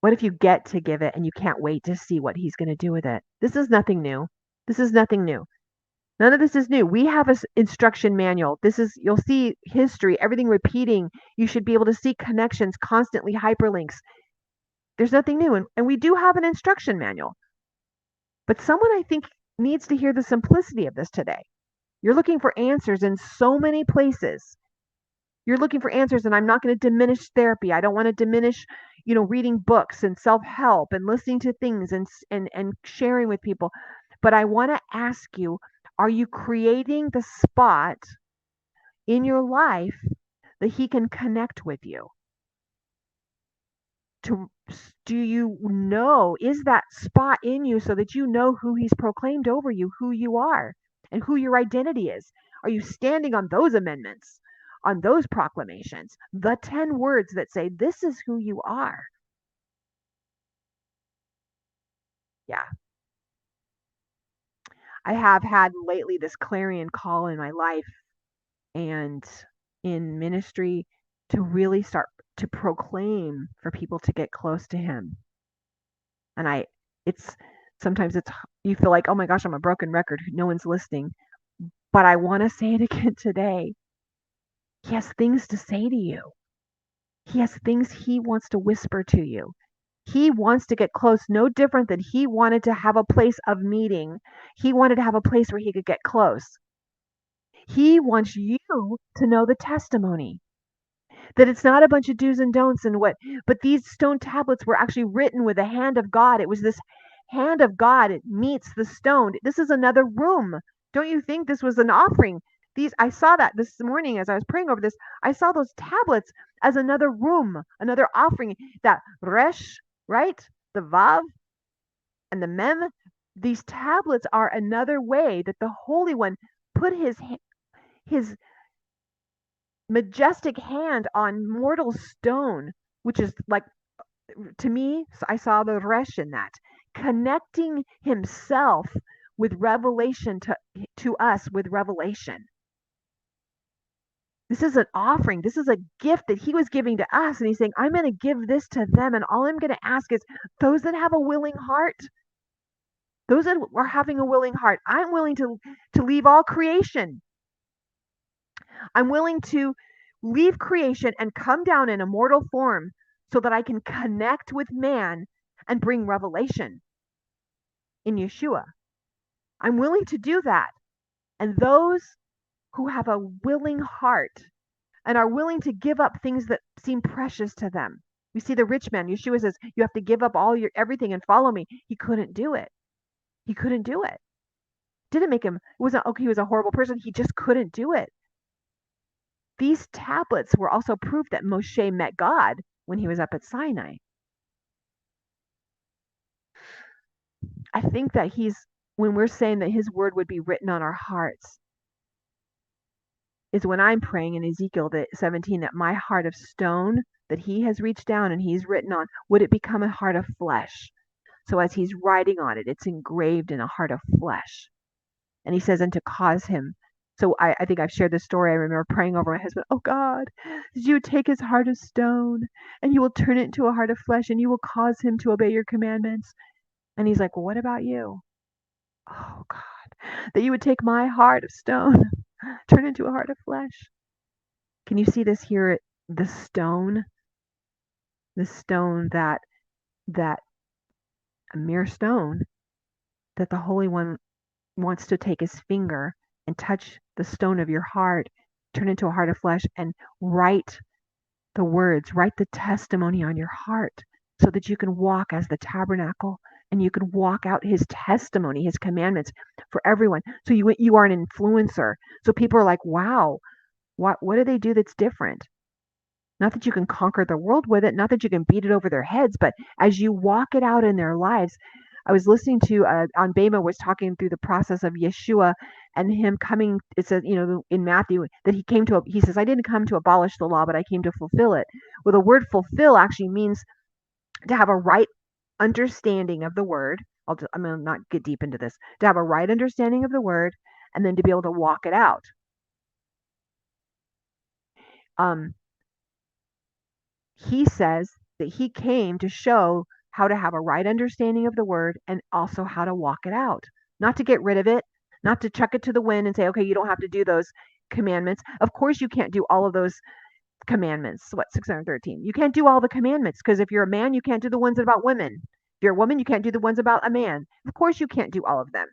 What if you get to give it and you can't wait to see what he's going to do with it? This is nothing new. This is nothing new. None of this is new. We have an instruction manual. You'll see history, everything repeating. You should be able to see connections, constantly hyperlinks. There's nothing new. And we do have an instruction manual. But someone, I think, needs to hear the simplicity of this today. You're looking for answers in so many places. You're looking for answers, and I'm not going to diminish therapy. I don't want to diminish, reading books and self-help and listening to things and sharing with people. But I want to ask you, are you creating the spot in your life that he can connect with you? Do you know, is that spot in you so that you know who he's proclaimed over you, who you are, and who your identity is? Are you standing on those amendments, on those proclamations, the 10 words that say, this is who you are? Yeah. I have had lately this clarion call in my life and in ministry to really start to proclaim for people to get close to him. And sometimes you feel like, oh my gosh, I'm a broken record. No one's listening. But I want to say it again today. He has things to say to you. He has things he wants to whisper to you. He wants to get close, no different than he wanted to have a place of meeting. He wanted to have a place where he could get close. He wants you to know the testimony. That it's not a bunch of do's and don'ts but these stone tablets were actually written with the hand of God. It was this hand of God. It meets the stone. This is another room. Don't you think this was an offering? I saw that this morning as I was praying over this. I saw those tablets as another room, another offering. That resh, right? The vav and the mem. These tablets are another way that the Holy One put his majestic hand on mortal stone, which is like, to me, I saw the resh in that, connecting himself with revelation to us with revelation. This is an offering. This is a gift that he was giving to us. And he's saying, I'm going to give this to them. And all I'm going to ask is those that have a willing heart, those that are having a willing heart, I'm willing to leave all creation. I'm willing to leave creation and come down in a mortal form so that I can connect with man and bring revelation in Yeshua. I'm willing to do that. And those who have a willing heart and are willing to give up things that seem precious to them. We see the rich man. Yeshua says, you have to give up all your everything and follow me. He couldn't do it. He couldn't do it. Didn't make him, it wasn't okay, he was a horrible person. He just couldn't do it. These tablets were also proof that Moshe met God when he was up at Sinai. I think that when we're saying that his word would be written on our hearts, is when I'm praying in Ezekiel 17 that my heart of stone that he has reached down and he's written on, would it become a heart of flesh? So as he's writing on it, it's engraved in a heart of flesh. And he says, and to cause him. So I think I've shared this story. I remember praying over my husband, oh God, that you would take his heart of stone and you will turn it into a heart of flesh and you will cause him to obey your commandments. And he's like, well, what about you? Oh God, that you would take my heart of stone, turn into a heart of flesh. Can you see this here? The stone that a mere stone, that the Holy One wants to take his finger and touch the stone of your heart, turn into a heart of flesh, and write the words, write the testimony on your heart so that you can walk as the tabernacle and you can walk out his testimony, his commandments for everyone. So you are an influencer. So people are like, wow, what do they do that's different? Not that you can conquer the world with it, not that you can beat it over their heads, but as you walk it out in their lives. I was listening to on Bema was talking through the process of Yeshua and him coming. It says, in Matthew that he says, I didn't come to abolish the law, but I came to fulfill it. Well, the word fulfill actually means to have a right understanding of the word. I'm going to not get deep into this. To have a right understanding of the word and then to be able to walk it out. He says that he came to show how to have a right understanding of the word and also how to walk it out. Not to get rid of it, not to chuck it to the wind and say, okay, you don't have to do those commandments. Of course, you can't do all of those commandments. 613? You can't do all the commandments because if you're a man, you can't do the ones about women. If you're a woman, you can't do the ones about a man. Of course, you can't do all of them.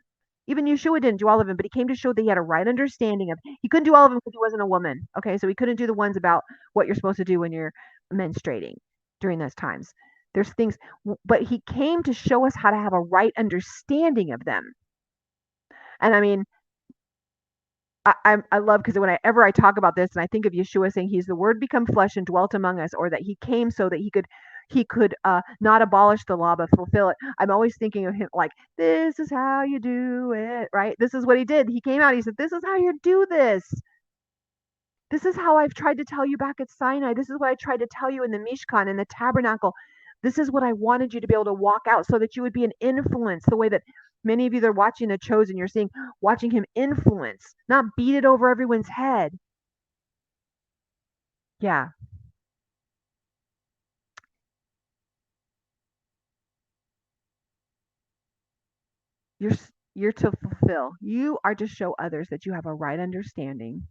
Even Yeshua didn't do all of them, but he came to show that he had a right understanding of. He couldn't do all of them because he wasn't a woman. Okay, so he couldn't do the ones about what you're supposed to do when you're menstruating during those times. There's things, but he came to show us how to have a right understanding of them. And I mean, I love, because whenever I talk about this and I think of Yeshua saying he's the word become flesh and dwelt among us, or that he came so that he could not abolish the law but fulfill it. I'm always thinking of him like, this is how you do it, right? This is what he did. He came out, he said, this is how you do this. This is how I've tried to tell you back at Sinai. This is what I tried to tell you in the Mishkan, in the tabernacle. This is what I wanted you to be able to walk out so that you would be an influence, the way that many of you that are watching The Chosen, you're watching him influence, not beat it over everyone's head. Yeah. You're to fulfill. You are to show others that you have a right understanding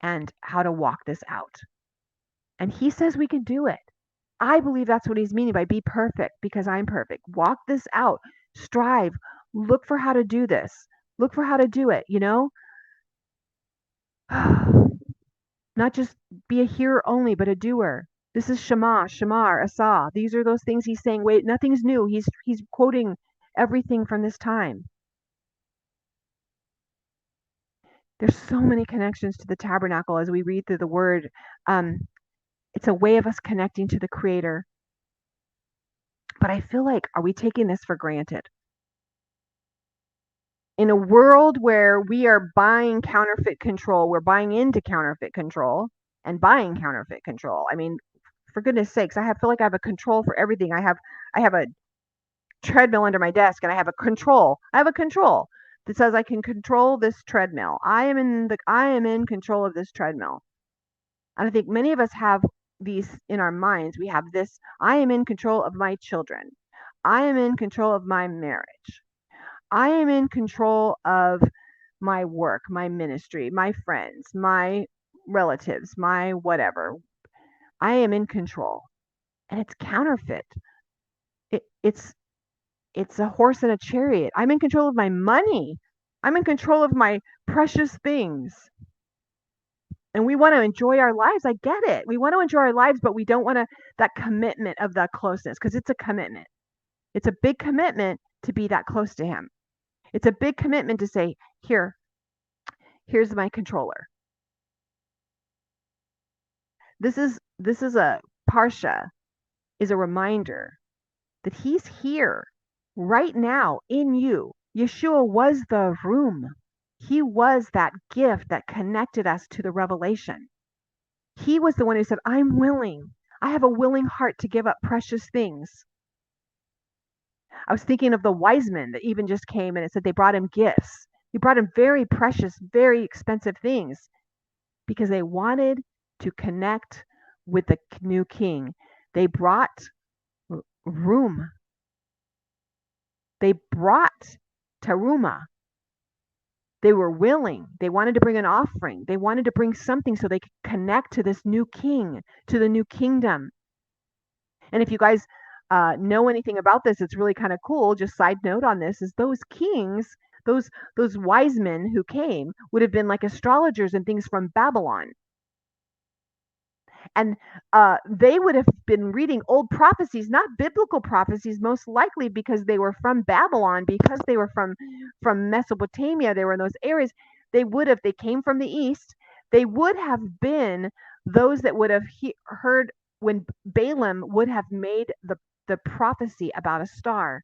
and how to walk this out. And he says we can do it. I believe that's what he's meaning by be perfect because I'm perfect. Walk this out. Strive. Look for how to do this. Look for how to do it, Not just be a hearer only, but a doer. This is Shema, Shamar, Asa. These are those things he's saying. Wait, nothing's new. He's quoting everything from this time. There's so many connections to the tabernacle as we read through the word. It's a way of us connecting to the Creator. But I feel like, are we taking this for granted? in a world where we are buying counterfeit control, we're buying into counterfeit control and buying counterfeit control. I mean, for goodness sakes, feel like I have a control for everything. I have a treadmill under my desk and I have a control. I have a control that says I can control this treadmill. I am in control of this treadmill. And I think many of us have these in our minds. We have this, I am in control of my children. I am in control of my marriage. I am in control of my work, my ministry, my friends, my relatives, my whatever. I am in control. And it's counterfeit. It's a horse and a chariot. I'm in control of my money. I'm in control of my precious things. And we want to enjoy our lives. I get it. We want to enjoy our lives, but we don't want that commitment of that closeness, because it's a commitment. It's a big commitment to be that close to him. It's a big commitment to say, here's my controller. This is a parsha, is a reminder that he's here right now in you. Yeshua was the room. He was that gift that connected us to the revelation. He was the one who said, I'm willing. I have a willing heart to give up precious things. I was thinking of the wise men that even just came, and it said they brought him gifts. He brought him very precious, very expensive things because they wanted to connect with the new king. They brought room. They brought Terumah. They were willing. They wanted to bring an offering. They wanted to bring something so they could connect to this new king, to the new kingdom. And if you guys know anything about this, it's really kind of cool. Just side note on this is those kings, those wise men who came would have been like astrologers and things from Babylon. And they would have been reading old prophecies, not biblical prophecies, most likely because they were from Babylon, because they were from Mesopotamia. They were in those areas. They came from the east. They would have been those that would have heard when Balaam would have made the prophecy about a star.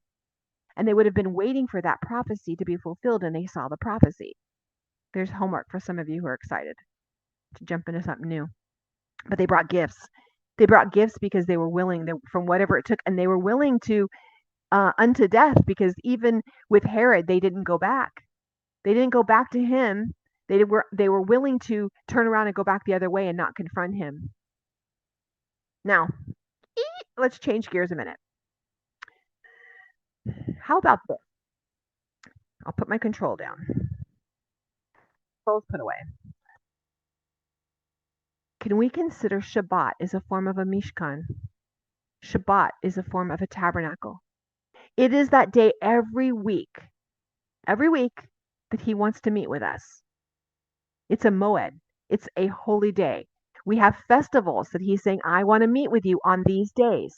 And they would have been waiting for that prophecy to be fulfilled, and they saw the prophecy. There's homework for some of you who are excited to jump into something new. But they brought gifts. They brought gifts because they were willing, from whatever it took, and they were willing to unto death, because even with Herod, they didn't go back. They didn't go back to him. They were willing to turn around and go back the other way and not confront him. Now, let's change gears a minute. How about this? I'll put my control down. Controls put away. Can we consider Shabbat as a form of a Mishkan? Shabbat is a form of a tabernacle. It is that day every week that he wants to meet with us. It's a moed. It's a holy day. We have festivals that he's saying, I want to meet with you on these days.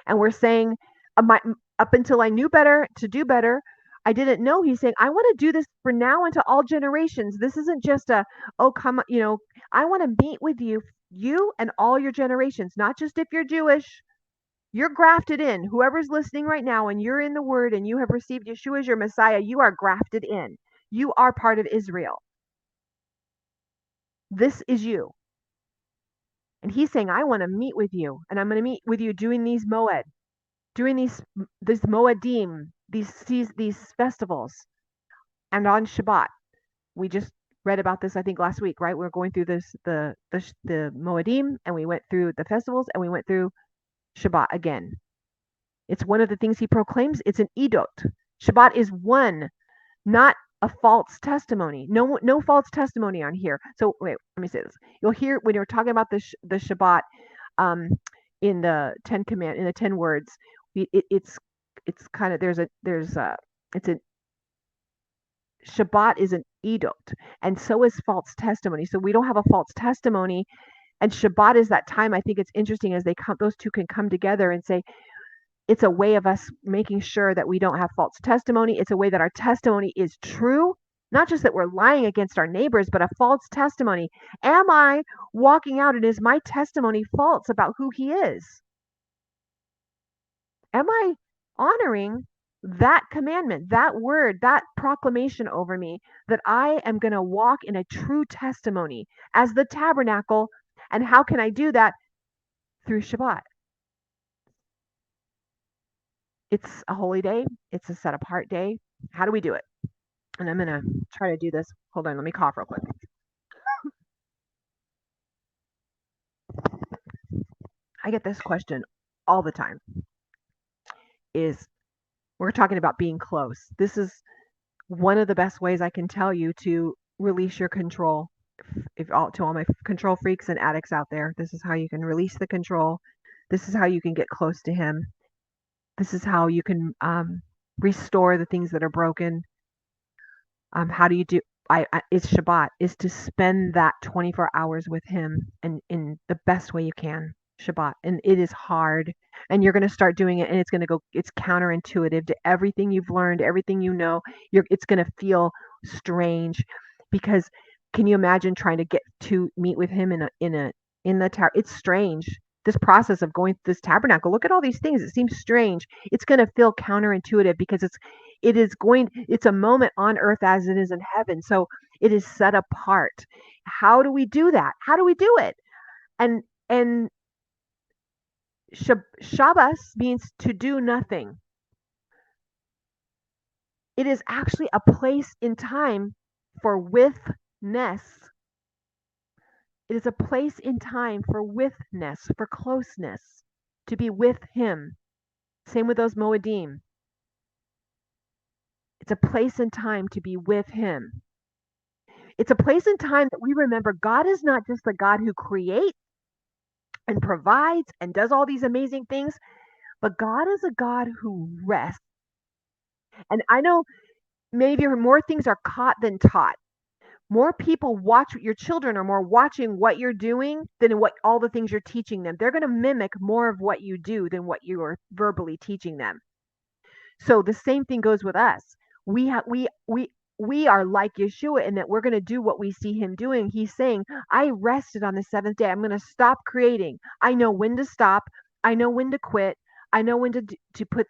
And we're saying, up until I knew better to do better, I didn't know. He's saying, I want to do this for now and to all generations. This isn't just I want to meet with you and all your generations, not just if you're Jewish. You're grafted in. Whoever's listening right now and you're in the word and you have received Yeshua as your Messiah, you are grafted in. You are part of Israel. This is you. And he's saying, I want to meet with you, and I'm going to meet with you doing these moed, doing this moedim, these festivals. And on Shabbat, we just read about this, I think, last week, right? We're going through the moedim, and we went through the festivals, and we went through Shabbat again. It's one of the things he proclaims. It's an edot. Shabbat is one, not a false testimony. No false testimony on here. So wait, let me say this. You'll hear when you're talking about the Shabbat in the 10 words. It's kind of Shabbat is an edot, and so is false testimony. So we don't have a false testimony, and Shabbat is that time. I think it's interesting as those two can come together and say, it's a way of us making sure that we don't have false testimony. It's a way that our testimony is true, not just that we're lying against our neighbors, but a false testimony. Am I walking out and is my testimony false about who he is? Am I honoring that commandment, that word, that proclamation over me, that I am going to walk in a true testimony as the tabernacle. And how can I do that? Through Shabbat. It's a holy day. It's a set apart day. How do we do it? And I'm going to try to do this. Hold on, let me cough real quick. I get this question all the time. Is we're talking about being close. This is one of the best ways I can tell you to release your control. If all to all my control freaks and addicts out there, this is how you can release the control. This is how you can get close to him. This is how you can restore the things that are broken. How do you do? It's Shabbat, is to spend that 24 hours with him and in the best way you can. Shabbat, and it is hard, and you're going to start doing it, and it's counterintuitive to everything you've learned, everything you know. It's going to feel strange, because can you imagine trying to get to meet with him in the tower? It's strange. This process of going through this tabernacle, look at all these things. It seems strange. It's going to feel counterintuitive because it's a moment on earth as it is in heaven. So it is set apart. How do we do that? How do we do it? And Shabbos means to do nothing. It is actually a place in time for withness. It is a place in time for withness, for closeness, to be with him. Same with those Moedim. It's a place in time to be with him. It's a place in time that we remember God is not just the God who creates and provides and does all these amazing things, but God is a God who rests. And I know maybe more things are caught than taught. More people your children are more watching what you're doing than what all the things you're teaching them. They're going to mimic more of what you do than what you are verbally teaching them. So the same thing goes with us. We are like Yeshua in that we're going to do what we see him doing. He's saying, I rested on the seventh day. I'm going to stop creating. I know when to stop. I know when to quit. I know when to put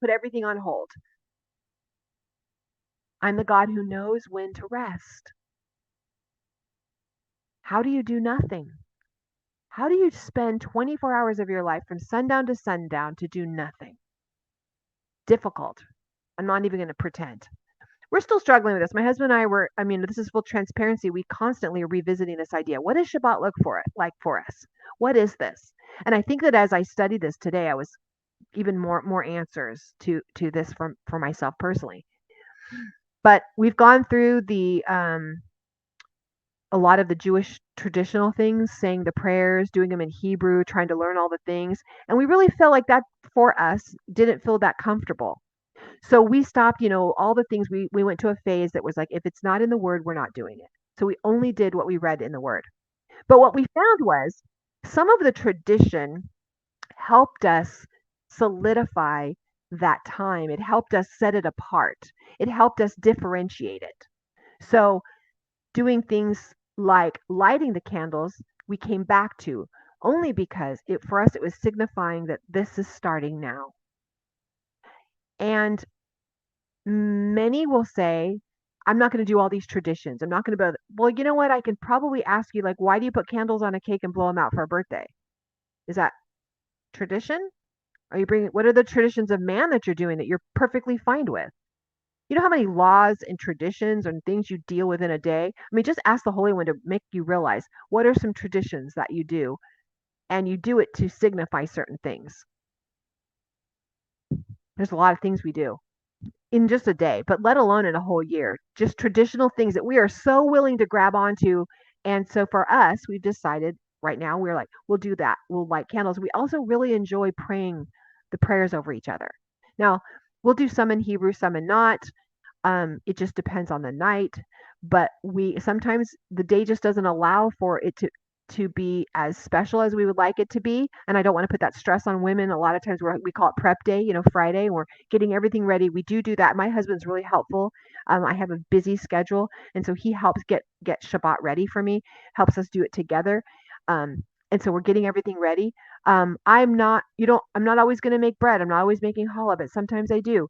everything on hold. I'm the God who knows when to rest. How do you do nothing? How do you spend 24 hours of your life from sundown to sundown to do nothing? Difficult. I'm not even going to pretend. We're still struggling with this. My husband and I this is full transparency. We constantly are revisiting this idea. What does Shabbat look like for us? What is this? And I think that as I studied this today, I was even more answers to this for myself personally. But we've gone through a lot of the Jewish traditional things, saying the prayers, doing them in Hebrew, trying to learn all the things. And we really felt like that for us didn't feel that comfortable. So we stopped, all the things. We went to a phase that was like, if it's not in the word, we're not doing it. So we only did what we read in the word. But what we found was some of the tradition helped us solidify that time. It helped us set it apart. It helped us differentiate it. So doing things like lighting the candles, we came back to only because for us it was signifying that this is starting now. And many will say, I'm not going to do all these traditions. I'm not going to be, well, you know what? I can probably ask you, like, why do you put candles on a cake and blow them out for a birthday? Is that tradition? What are the traditions of man that you're doing that you're perfectly fine with? You know how many laws and traditions and things you deal with in a day? I mean, just ask the Holy One to make you realize what are some traditions that you do, and you do it to signify certain things. There's a lot of things we do in just a day, but let alone in a whole year. Just traditional things that we are so willing to grab onto. And so for us, we've decided right now, we're like, we'll do that. We'll light candles. We also really enjoy praying the prayers over each other. Now, we'll do some in Hebrew, some in not. It just depends on the night. But sometimes the day just doesn't allow for it to be as special as we would like it to be. And I don't want to put that stress on women. A lot of times we call it prep day, Friday, and we're getting everything ready. We do that. My husband's really helpful. I have a busy schedule, and so he helps get Shabbat ready for me, helps us do it together. And so we're getting everything ready. I'm not always going to make bread. I'm not always making challah, but sometimes I do.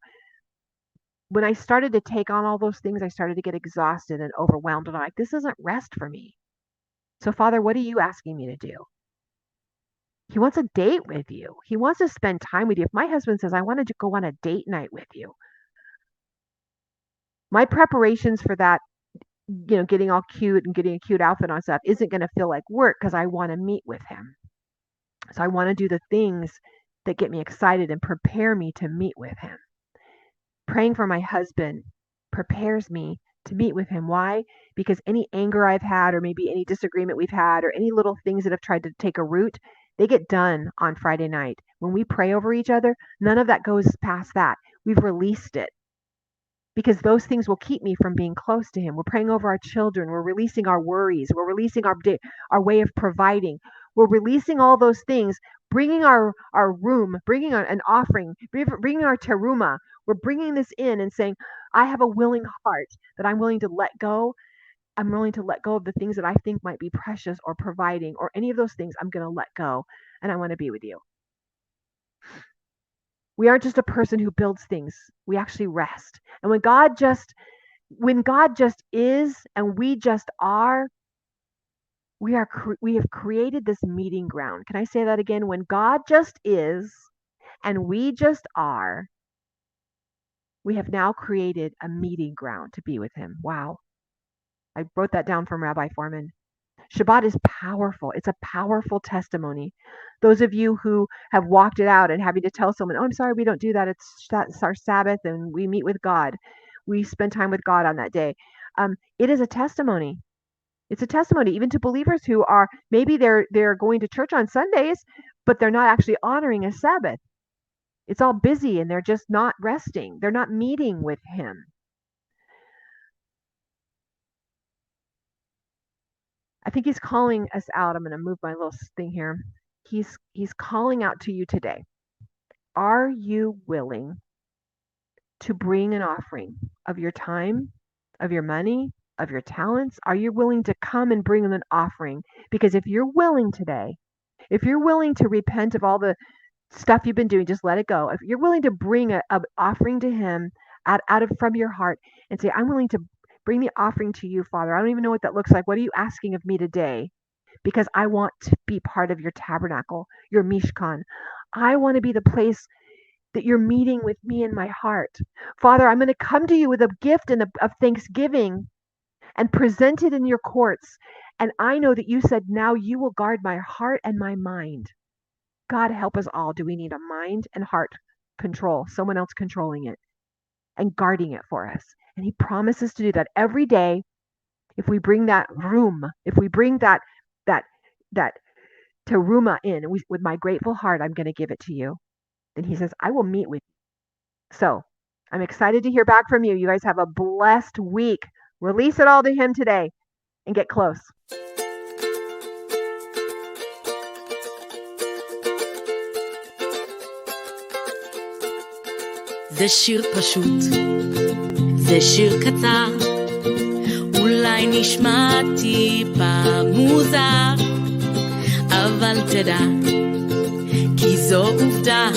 when I started to take on all those things, I started to get exhausted and overwhelmed. And I'm like, this isn't rest for me. So, Father, what are you asking me to do? He wants a date with you. He wants to spend time with you. If my husband says, I wanted to go on a date night with you, my preparations for that, getting all cute and getting a cute outfit on stuff isn't going to feel like work because I want to meet with him. So I want to do the things that get me excited and prepare me to meet with him. Praying for my husband prepares me to meet with him. Why? Because any anger I've had, or maybe any disagreement we've had, or any little things that have tried to take a root, they get done on Friday night. When we pray over each other, none of that goes past that. We've released it. Because those things will keep me from being close to him. We're praying over our children. We're releasing our worries. We're releasing our way of providing. We're releasing all those things, bringing our room, bringing an offering, bringing our terumah. We're bringing this in and saying, I have a willing heart that I'm willing to let go. I'm willing to let go of the things that I think might be precious or providing or any of those things. I'm going to let go, and I want to be with you. We aren't just a person who builds things. We actually rest. And when God just is and we just are, we have created this meeting ground. Can I say that again? When God just is and we just are, we have now created a meeting ground to be with him. Wow. I wrote that down from Rabbi Foreman. Shabbat is powerful. It's a powerful testimony. Those of you who have walked it out and having to tell someone, oh, I'm sorry, we don't do that. It's our Sabbath and we meet with God. We spend time with God on that day. It is a testimony. It's a testimony even to believers who are, maybe they're going to church on Sundays, but they're not actually honoring a Sabbath. It's all busy and they're just not resting. They're not meeting with him. I think he's calling us out. I'm going to move my little thing here. He's calling out to you today. Are you willing to bring an offering of your time, of your money, of your talents? Are you willing to come and bring an offering? Because if you're willing today, if you're willing to repent of all the stuff you've been doing, just let it go. If you're willing to bring an offering to him from your heart and say, I'm willing to bring the offering to you, Father. I don't even know what that looks like. What are you asking of me today? Because I want to be part of your tabernacle, your mishkan. I want to be the place that you're meeting with me in my heart. Father, I'm going to come to you with a gift of thanksgiving and present it in your courts. And I know that you said, now you will guard my heart and my mind. God, help us all. Do we need a mind and heart control? Someone else controlling it and guarding it for us. And he promises to do that every day. If we bring that room, if we bring that terumah in with my grateful heart, I'm going to give it to you. Then he says, I will meet with you. So I'm excited to hear back from you. You guys have a blessed week. Release it all to him today and get close. זה שיר פשוט, זה שיר קצר, אולי נשמע טיפה מוזר, אבל תדע, כי זו עובדה,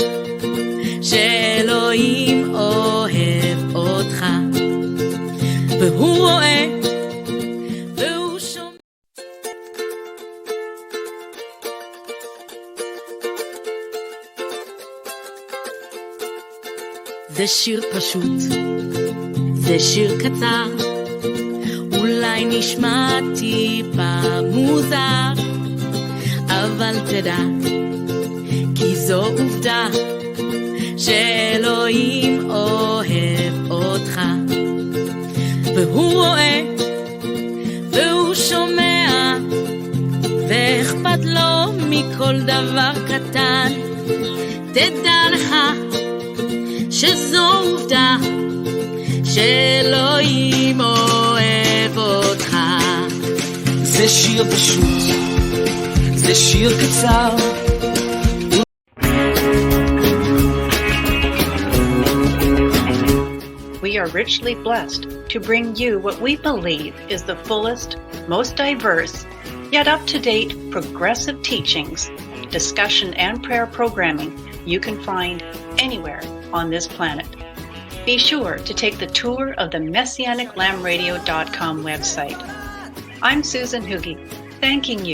שאלוהים אוהב אותך, והוא רואה, והוא שומע. זה שיר פשוט, זה שיר קצר, אולי נשמע טיפה מוזר, אבל תדע, כי זו עובדה, שאלוהים אוהב אותך, והוא רואה, והוא שומע, ואכפת לו מכל דבר קטן. תדע לך שזו עובדה, שאלוהים אוהב אותך. זה שיר פשוט, זה שיר קצר. We are richly blessed to bring you what we believe is the fullest, most diverse, yet up-to-date progressive teachings, discussion, and prayer programming you can find anywhere on this planet. be sure to take the tour of the MessianicLambRadio.com website. I'm Susan Hoogie, thanking you